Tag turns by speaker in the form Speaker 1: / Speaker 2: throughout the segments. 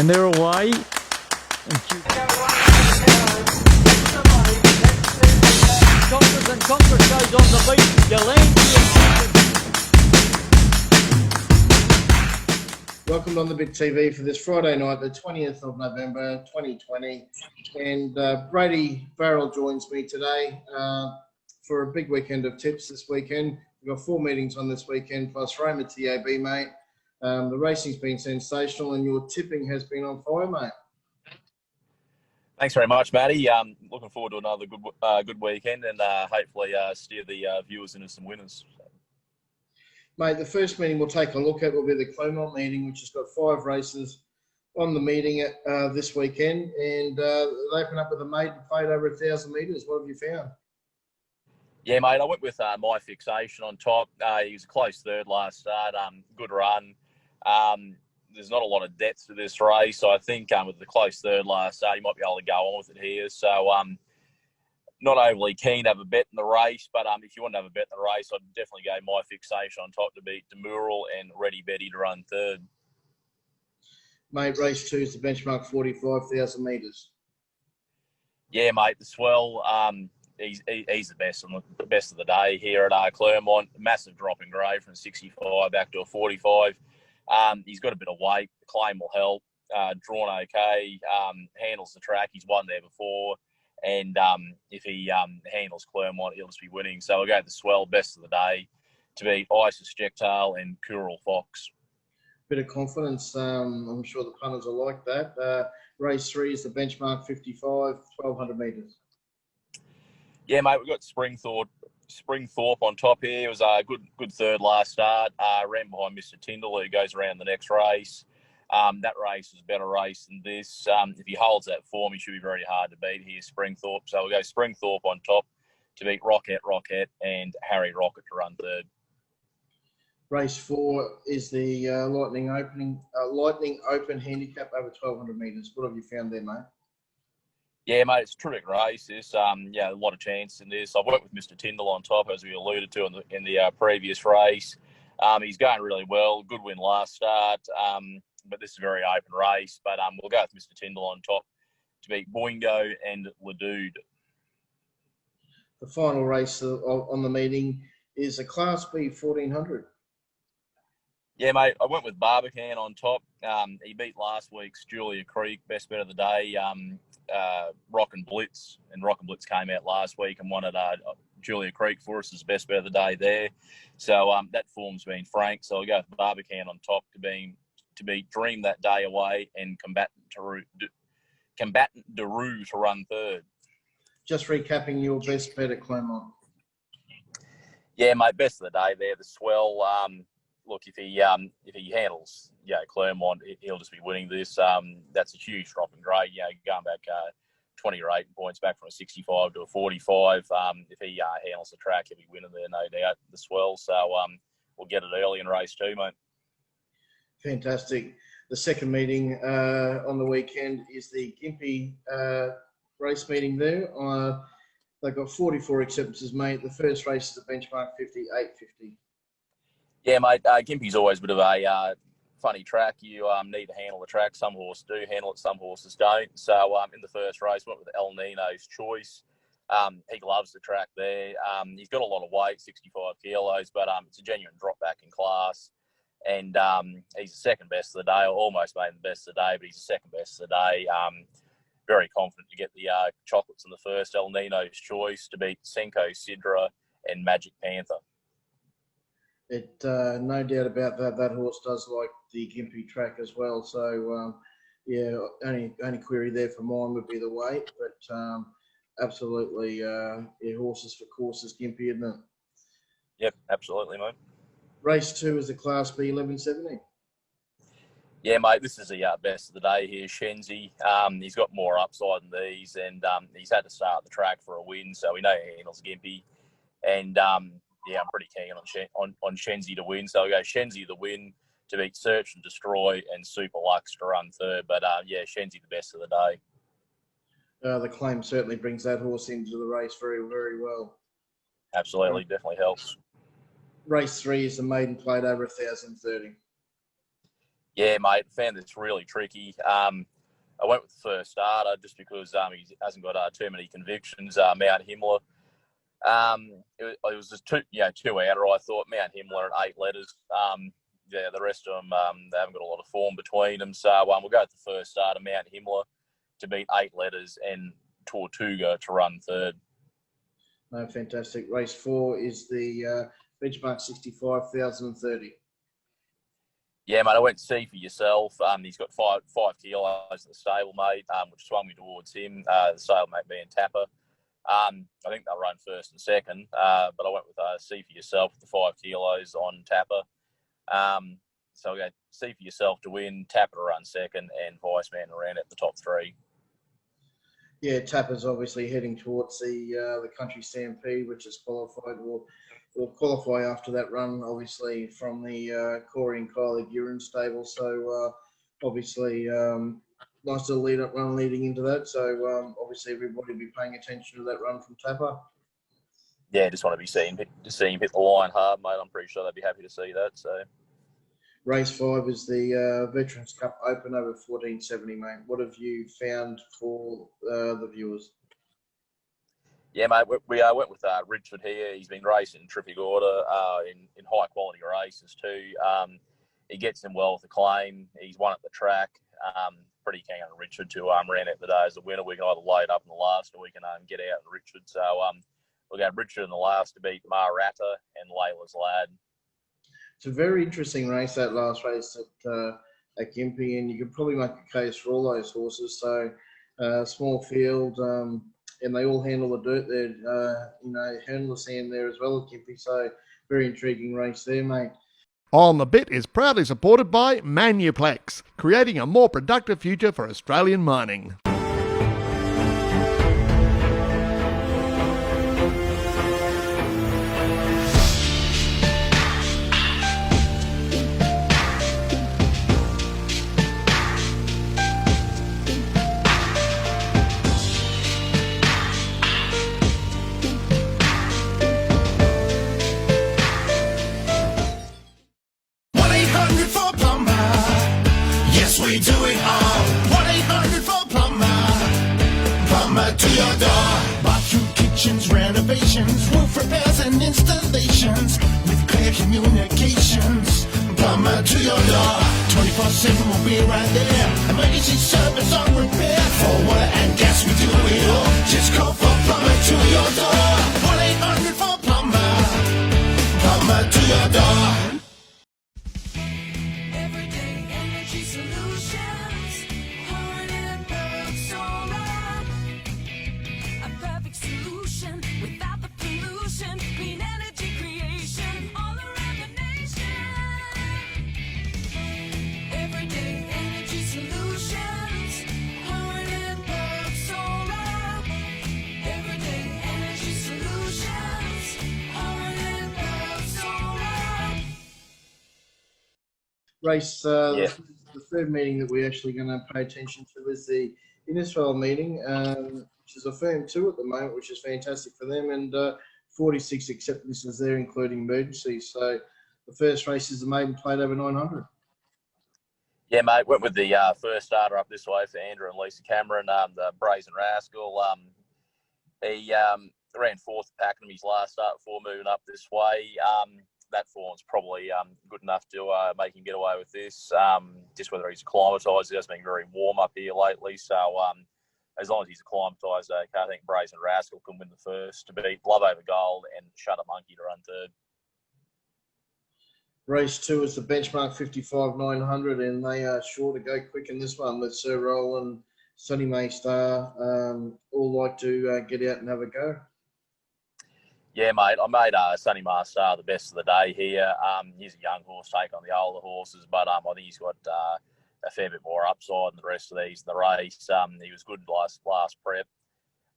Speaker 1: And they're away. Conquers and Conquers goes on the beat.
Speaker 2: Welcome on the Big TV for this Friday night, the 20th of November, 2020. And Brady Farrell joins me today for a big weekend of tips this weekend. We've got 4 meetings on this weekend, plus Roma TAB, mate. The racing's been sensational and your tipping has been on fire, mate.
Speaker 3: Thanks very much, Matty. Looking forward to another good weekend and hopefully steer the viewers into some winners.
Speaker 2: Mate, the first meeting we'll take a look at will be the Clermont meeting, which has got 5 races on the meeting this weekend. And they open up with a maiden plate over 1,000 metres. What have you found?
Speaker 3: Yeah, mate, I went with My Fixation on top. He was a close third last start. Good run. There's not a lot of depth to this race, so I think with the close third last start, he might be able to go on with it here. So not overly keen to have a bet in the race, but if you want to have a bet in the race, I'd definitely go My Fixation on top to beat Demural and Ready Betty to run third.
Speaker 2: Mate, race 2 is the benchmark 45,000 metres.
Speaker 3: Yeah, mate, the Swell. He's the best of the day here at Clermont. Massive drop in grade from 65 back to a 45. He's got a bit of weight. The claim will help. Drawn okay. Handles the track. He's won there before. And if he handles Clermont, he'll just be winning. So I'll go the Swell, best of the day, to beat Isis Jacktail and Cooril Fox.
Speaker 2: Bit of confidence. I'm sure the punters will like that. Race 3 is the benchmark 55, 1,200 metres.
Speaker 3: Yeah, mate, we've got Springthorpe on top here. It was a good third last start. Ran behind Mr. Tyndall, who goes around the next race. That race was a better race than this. If he holds that form, he should be very hard to beat here, Springthorpe. So we'll go Springthorpe on top to beat Rocket and Harry Rocket to run third. Race
Speaker 2: 4 is the Lightning Open handicap over 1,200 metres. What have you found there, mate?
Speaker 3: Yeah, mate, it's a terrific race. This, a lot of chance in this. I've worked with Mr. Tyndall on top, as we alluded to in the previous race. He's going really well. Good win last start, but this is a very open race. But we'll go with Mr. Tyndall on top to beat Boingo and Ladude.
Speaker 2: The final race on the meeting is a Class B 1,400.
Speaker 3: Yeah, mate, I went with Barbican on top. He beat last week's Julia Creek, best bet of the day, Rock and Blitz. And Rock and Blitz came out last week and won at Julia Creek for us as best bet of the day there. So that form's been frank. So I'll go with Barbican on top to beat Dream That Day Away and Combatant Daru to run third.
Speaker 2: Just recapping your best bet at Clermont.
Speaker 3: Yeah, mate, best of the day there, the Swell. Look, if he handles, Clermont, he'll just be winning this. That's a huge drop in grade. Going back 20 or 8 points back from a 65 to a 45. If he handles the track, he'll be winning there, no doubt. The Swell. So we'll get it early in race 2, mate.
Speaker 2: Fantastic. The second meeting on the weekend is the Gympie race meeting there. They've got 44 acceptances, mate. The first race is a benchmark 50, 850. Yeah,
Speaker 3: mate, Gympie's always a bit of a funny track. You need to handle the track. Some horses do handle it, some horses don't. So in the first race, went with El Nino's Choice. He loves the track there. He's got a lot of weight, 65 kilos, but it's a genuine drop back in class. And he's the second best of the day, almost made the best of the day, but he's the second best of the day. Very confident to get the chocolates in the first, El Nino's Choice, to beat Senko Sidra and Magic Panther.
Speaker 2: No doubt about that. That horse does like the Gympie track as well. So, only query there for mine would be the weight. But absolutely, horses for courses, Gympie, isn't it?
Speaker 3: Yep, absolutely, mate.
Speaker 2: Race 2 is the Class B 1170.
Speaker 3: Yeah, mate, this is the best of the day here, Shenzi. He's got more upside than these, and he's had to start the track for a win, so we know he handles Gympie. And I'm pretty keen on Shenzi to win. So I'll go Shenzi the win to beat Search and Destroy and Super Lux to run third. But Shenzi the best of the day.
Speaker 2: The claim certainly brings that horse into the race very, very well.
Speaker 3: Absolutely, definitely helps.
Speaker 2: Race 3 is the maiden plate over 1,030.
Speaker 3: Yeah, mate, found this really tricky. I went with the first starter just because he hasn't got too many convictions. Mount Himmler. It was just two outer. I thought Mount Himmler at 8 letters. The rest of them they haven't got a lot of form between them. So we'll go with the first starter, Mount Himmler, to beat 8 letters, and Tortuga to run third.
Speaker 2: No, fantastic. Race 4 is the benchmark 65,030.
Speaker 3: Yeah, mate, I went see for yourself. He's got five kilos at the stable, mate, which swung me towards him. The stablemate being Tapper. I think they'll run first and second, but I went with see for yourself with the 5 kilos on Tapper. So I'll go see for yourself to win, Tapper to run second, and Viceman around at the top 3.
Speaker 2: Yeah, Tapper's obviously heading towards the Country Stampede, which is qualified. Will qualify after that run, obviously, from the Corey and Kylie Gurin stable. So obviously, nice little run leading into that. So obviously, everybody will be paying attention to that run from Tapper.
Speaker 3: Yeah, just want to see him hit the line hard, mate. I'm pretty sure they'd be happy to see that. So,
Speaker 2: race 5 is the Veterans Cup Open over 1470, mate. What have you found for the viewers?
Speaker 3: Yeah, mate, we went with Richard here. He's been racing in terrific order in high quality races too. He gets in well with the claim. He's won at the track. Pretty keen on Richard to ran out the day as the winner. We can either load up in the last or we can get out in Richard. So we'll go Richard in the last to beat Maharatta and Layla's Lad.
Speaker 2: It's a very interesting race, that last race at Gympie, and you could probably make a case for all those horses. So small field, and they all handle the dirt there, handle the sand there as well at Gympie. So very intriguing race there, mate.
Speaker 4: On the Bit is proudly supported by Manuplex, creating a more productive future for Australian mining.
Speaker 5: We do it all. 1-800-4-PLUMBER. Plumber to your door. Bathroom, kitchens, renovations, roof repairs and installations with clear communications. Plumber to your door. 24/7 will be right there. Emergency service on repair. For water and gas, we do it all. Just call for plumber to your door. 1-800-4-PLUMBER. Plumber to your door.
Speaker 2: Race, the third meeting that we're actually going to pay attention to is the Innisfail meeting, which is a firm 2 at the moment, which is fantastic for them, and 46 acceptances there, including emergencies. So the first race is the maiden plate over 900.
Speaker 3: Yeah, mate, went with the first starter up this way for Andrew and Lisa Cameron, the Brazen Rascal. He ran 4th at Pakenham his last start before moving up this way. That form's probably good enough to make him get away with this. Just whether he's acclimatised, it has been very warm up here lately. So as long as he's acclimatised, I think Brazen Rascal can win the first to beat Love Over Gold and Shutter Monkey to run third.
Speaker 2: Race 2 is the benchmark 55,900, and they are sure to go quick in this one with Sir Roland, Sonny May Star, all like to get out and have a go.
Speaker 3: Yeah, mate, I made Sonny Marstar the best of the day here. He's a young horse, take on the older horses, but I think he's got a fair bit more upside than the rest of these in the race. He was good last prep.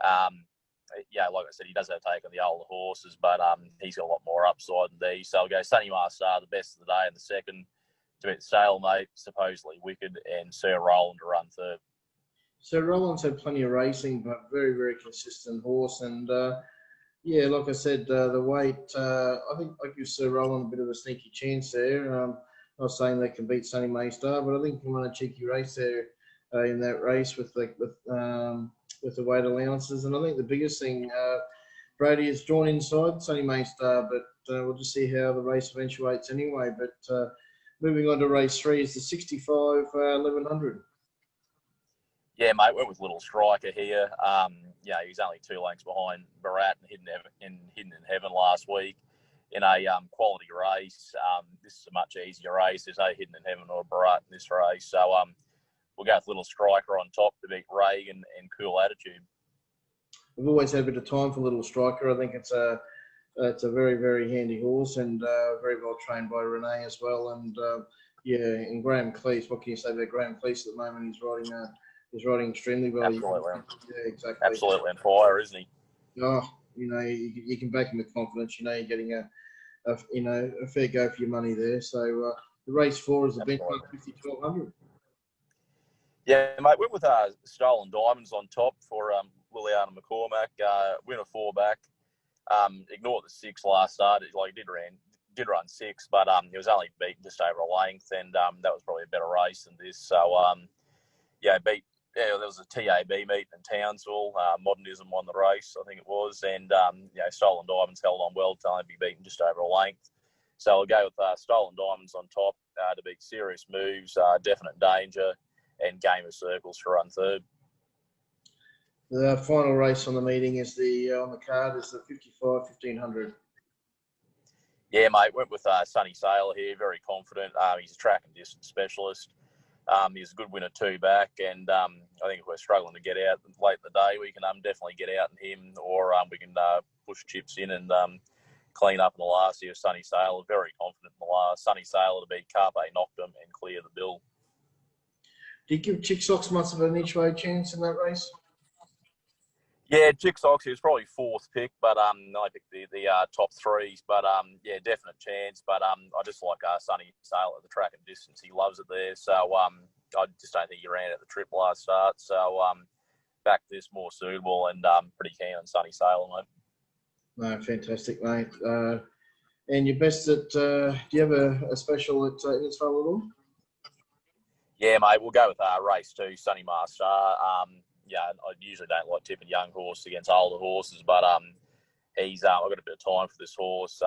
Speaker 3: Like I said, he does have to take on the older horses, but he's got a lot more upside than these. So I'll go Sonny Marstar the best of the day in the second to beat Stalemate, supposedly Wicked, and Sir Roland to run third.
Speaker 2: Sir Roland's had plenty of racing, but very, very consistent horse, and like I said, the weight, I think I give Sir Roland a bit of a sneaky chance there. not saying they can beat Sunny Maystar, but I think he won a cheeky race there in that race with the weight allowances. And I think the biggest thing, Brady is drawn inside Sunny Maystar, but we'll just see how the race eventuates anyway. But moving on to race 3 is the 65 1100.
Speaker 3: Yeah, mate, went with Little Striker here. He's only 2 lengths behind Barat and Hidden in Heaven last week in a quality race. This is a much easier race. There's no Hidden in Heaven or Barat in this race. So we'll go with Little Striker on top to beat Reagan and Cool Attitude.
Speaker 2: We've always had a bit of time for Little Striker. I think it's a very, very handy horse and very well trained by Renee as well. And and Graham Cleese. What can you say about Graham Cleese at the moment? He's riding extremely well.
Speaker 3: Absolutely.
Speaker 2: Yeah, exactly.
Speaker 3: Absolutely on fire, isn't he?
Speaker 2: Oh, you can back him with confidence. You're getting a fair go for your money there. So the race 4 is the benchmark 50-1200.
Speaker 3: Yeah, mate, went with Stolen Diamonds on top for Liliana McCormack. Winner 4 back. Ignored the 6 last start. He did run 6, but he was only beaten just over a length, and that was probably a better race than this. So there was a TAB meet in Townsville. Modernism won the race, I think it was, and Stolen Diamonds held on well to only be beaten just over a length. So I'll go with Stolen Diamonds on top to beat Serious Moves, Definite Danger, and Game of Circles to run 3rd.
Speaker 2: The final race on the meeting is on the card is the 55-1500.
Speaker 3: Yeah, mate, went with Sunny Sailor here, very confident. He's a track and distance specialist. He's a good winner 2 back, and I think if we're struggling to get out late in the day, we can definitely get out in him, or we can push chips in and clean up in the last year. Sunny Sailor, very confident in the last. Sunny Sailor to beat Carpe Noctem and clear the bill.
Speaker 2: Do you give Chick Socks much of an each way chance in that race?
Speaker 3: Yeah, Chick Socks, he was probably 4th pick, but I picked the top 3s. But definite chance. But I just like Sunny Sailor at the track and distance. He loves it there. So I just don't think he ran at the trip last start. So back this more suitable, and pretty keen on Sunny Sailor, mate.
Speaker 2: No, fantastic, mate. And your best at? Do you have a special at Innisfail at all?
Speaker 3: Yeah, mate. We'll go with race 2, Sunny Master. I usually don't like tipping young horses against older horses, but I've got a bit of time for this horse.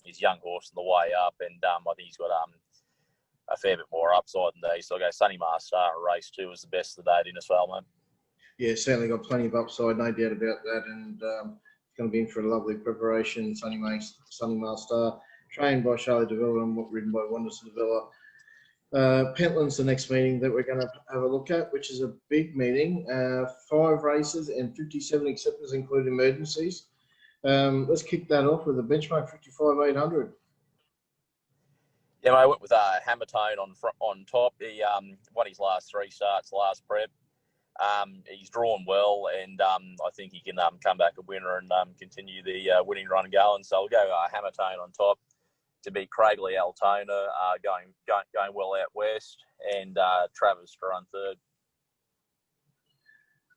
Speaker 3: He's a young horse on the way up, and I think he's got a fair bit more upside than these. So I'll go Sunny Master. Race 2 is the best of the day in as well, mate. Yeah,
Speaker 2: certainly got plenty of upside, no doubt about that, and going to be in for a lovely preparation. Sunny Master, trained by Charlie Devilla and ridden by Wonders Devilla. Pentland's the next meeting that we're going to have a look at, which is a big meeting. 5 races and 57 acceptors, including emergencies. Let's kick that off with a benchmark 55-800.
Speaker 3: Yeah, mate, I went with Hammertone on top. He won his last 3 starts, last prep. He's drawn well, and I think he can come back a winner and continue the winning run going. So we'll go Hammertone on top to beat Craigley Altona, going well out west, and Travers to run 3rd.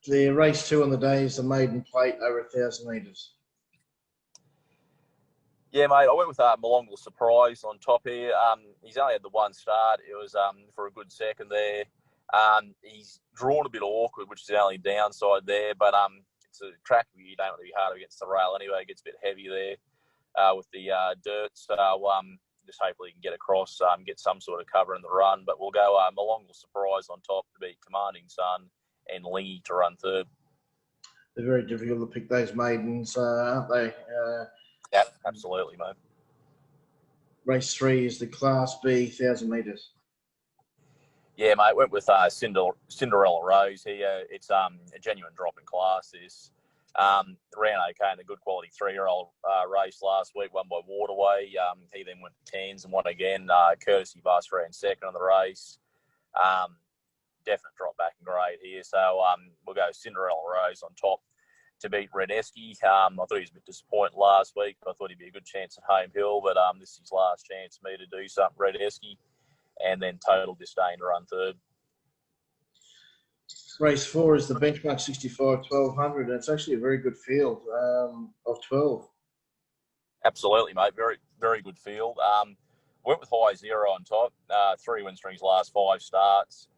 Speaker 2: The race 2 on the day is the maiden plate over 1,000 metres.
Speaker 3: Yeah, mate, I went with Malongal Surprise on top here. He's only had the 1 start. It was for a good second there. He's drawn a bit awkward, which is the only downside there, but it's a track where you don't want to be hard against the rail anyway. It gets a bit heavy there. With the dirt, so just hopefully he can get across, get some sort of cover in the run. But we'll go Malongal Surprise on top to beat Commanding Sun and Lingy to run 3rd.
Speaker 2: They're very difficult to pick those maidens, aren't they?
Speaker 3: Yeah, absolutely, mate.
Speaker 2: Race 3 is the Class B 1,000 metres.
Speaker 3: Yeah, mate, went with Cinderella Rose here. It's a genuine drop in class, this. Ran okay in a good quality 3-year-old race last week, won by Waterway. He then went to Cairns and won again. Courtesy Bus ran 2nd on the race. Definite drop back in grade here. So we'll go Cinderella Rose on top to beat Redeski. I thought he was a bit disappointed last week. I thought he'd be a good chance at Home Hill, but this is his last chance for me to do something, Redeski. And then Total Disdain to run 3rd.
Speaker 2: Race 4 is the benchmark 65-1200. It's actually a very good field of 12.
Speaker 3: Absolutely, mate. Very, very good field. Went with High Zero on top. 3 wins from his last 5 starts.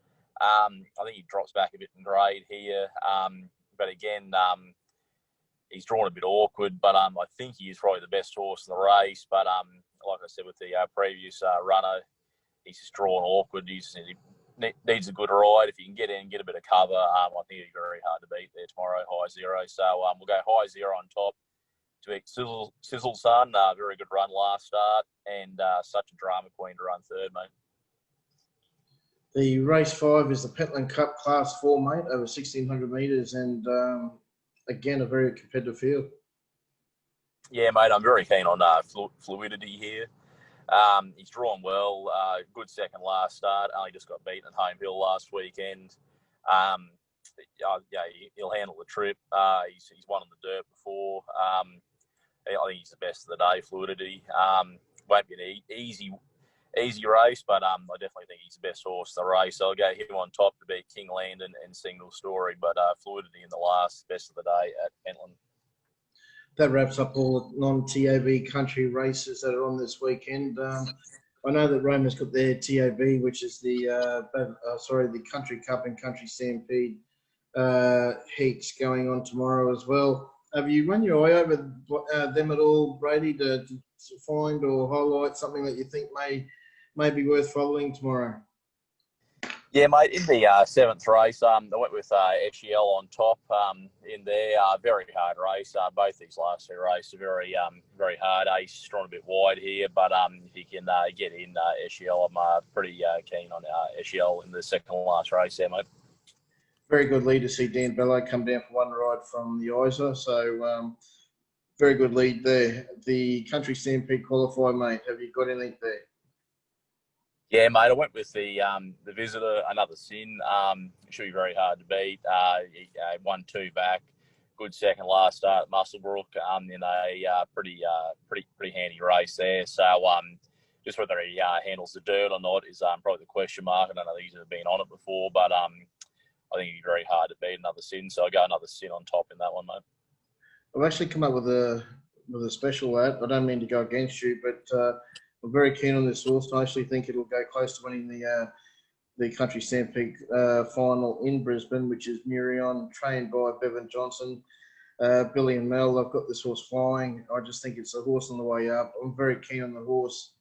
Speaker 3: I think he drops back a bit in grade here. But again, he's drawn a bit awkward. But I think he is probably the best horse in the race. But like I said with the previous runner, he's just drawn awkward. He needs a good ride. If he can get in and get a bit of cover, I think he'll be very hard to beat there tomorrow, High Zero. So we'll go High Zero on top to beat Sizzle Sun. Very good run last start, and such a drama queen to run third, mate.
Speaker 2: The race 5 is the Pentland Cup Class 4, mate, over 1,600 metres, and again, a very competitive field.
Speaker 3: Yeah, mate, I'm very keen on fluidity here. He's drawn well. Good second last start. Only just got beaten at Home Hill last weekend. He'll handle the trip. He's won on the dirt before. I think he's the best of the day. Fluidity. Won't be an easy race, but I definitely think he's the best horse in the race. So I'll go him on top to beat King Landon and Single Story. But Fluidity in the last, best of the day at Pentland.
Speaker 2: That wraps up all the non-TAB country races that are on this weekend. I know that Roma's got their TAB, which is the Country Cup and Country Stampede heats going on tomorrow as well. Have you run your eye over them at all, Brady, to find or highlight something that you think may be worth following tomorrow?
Speaker 3: Yeah, mate, in the 7th race, I went with Echiel on top in there. Very hard race. Both these last 2 races are very hard. He's drawn a bit wide here, but if he can get in Echiel, I'm pretty keen on Echiel in the second last race there, mate.
Speaker 2: Very good lead to see Dan Bello come down for one ride from the Isa. So very good lead there. The Country Stampede qualifier, mate. Have you got anything there?
Speaker 3: Yeah, mate, I went with the Visitor, another sin. Should be very hard to beat. He won 2 back. Good second last start at Musselbrook in a pretty handy race there. So just whether he handles the dirt or not is probably the question mark. I don't know that he's ever been on it before, but I think he'd be very hard to beat another sin. So I go another sin on top in that one, mate. I've
Speaker 2: actually come up with a special ad. I don't mean to go against you, but I'm very keen on this horse. I actually think it'll go close to winning the Country Stampede final in Brisbane, which is Murion, trained by Bevan Johnson, Billy and Mel. I've got this horse flying. I just think it's a horse on the way up. I'm very keen on the horse.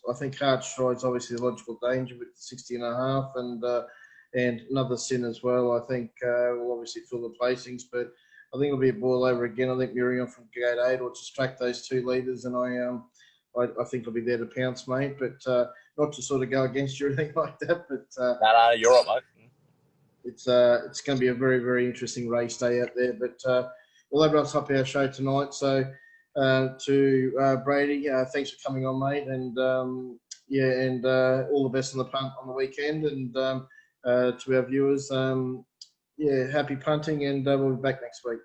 Speaker 2: I think Hard Stride's obviously the logical danger with 60.5 and another sin as well. I think will obviously fill the placings, but I think it'll be a ball over again. I think Murion from Gate 8 will distract those 2 leaders, and I think I'll be there to pounce, mate. But not to sort of go against you or anything like that. But
Speaker 3: no, you're right, mate.
Speaker 2: It's going to be a very, very interesting race day out there. But well, that wraps up our show tonight. So to Brady, thanks for coming on, mate, and all the best on the punt on the weekend, and to our viewers. Happy punting, and we'll be back next week.